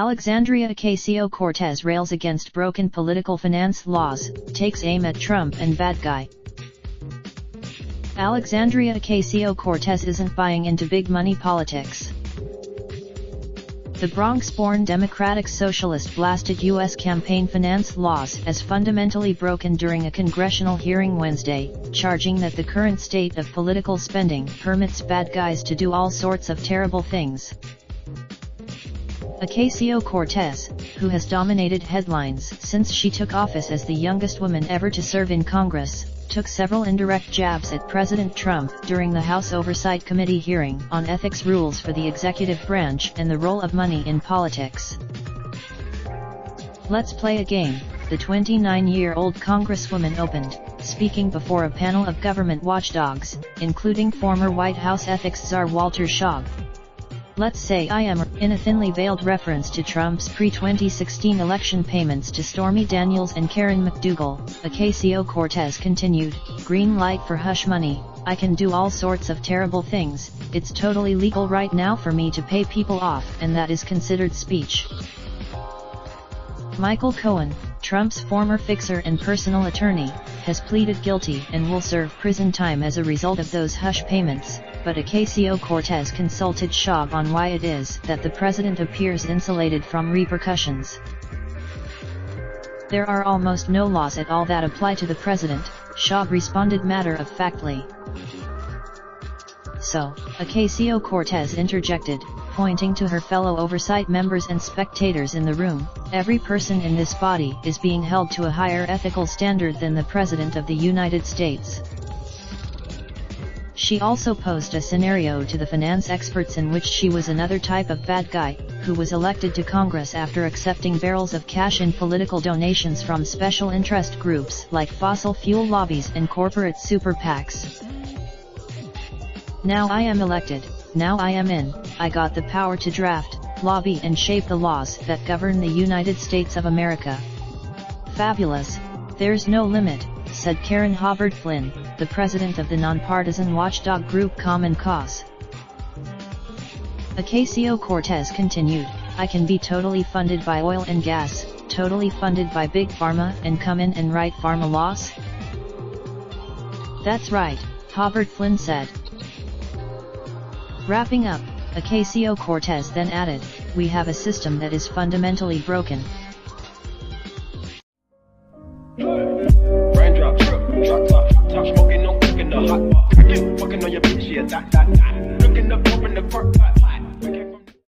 Alexandria Ocasio Cortez rails against broken political finance laws, takes aim at Trump and bad guy. Alexandria Ocasio Cortez isn't buying into big money politics. The Bronx-born Democratic Socialist blasted U.S. campaign finance laws as fundamentally broken during a congressional hearing Wednesday, charging that the current state of political spending permits bad guys to do all sorts of terrible things. Ocasio Cortez, who has dominated headlines since she took office as the youngest woman ever to serve in Congress, took several indirect jabs at President Trump during the House Oversight Committee hearing on ethics rules for the executive branch and the role of money in politics. "Let's play a game," the 29-year-old Congresswoman opened, speaking before a panel of government watchdogs, including former White House ethics czar Walter Shaub. "Let's say I am," in a thinly veiled reference to Trump's pre-2016 election payments to Stormy Daniels and Karen McDougal. Ocasio Cortez continued, "Green light for hush money, I can do all sorts of terrible things, it's totally legal right now for me to pay people off, and that is considered speech." Michael Cohen, Trump's former fixer and personal attorney, has pleaded guilty and will serve prison time as a result of those hush payments, but Ocasio Cortez consulted Shaub on why it is that the president appears insulated from repercussions. "There are almost no laws at all that apply to the president," Shaub responded matter-of-factly. "So," Ocasio Cortez interjected, pointing to her fellow oversight members and spectators in the room, "every person in this body is being held to a higher ethical standard than the President of the United States." She also posed a scenario to the finance experts in which she was another type of bad guy, who was elected to Congress after accepting barrels of cash in political donations from special interest groups like fossil fuel lobbies and corporate super PACs. "Now I am elected, now I am in, I got the power to draft, lobby and shape the laws that govern the United States of America. Fabulous, there's no limit," said Karen Hobart Flynn, the president of the nonpartisan watchdog group Common Cause. Ocasio Cortez continued, "I can be totally funded by oil and gas, totally funded by Big Pharma and come in and write pharma laws?" "That's right," Hobart Flynn said. Wrapping up, Ocasio Cortez then added, "We have a system that is fundamentally broken." Raindrop, drop top, top smoking, no cooking the hot pot. Fucking on your bitch, yeah, that. Looking up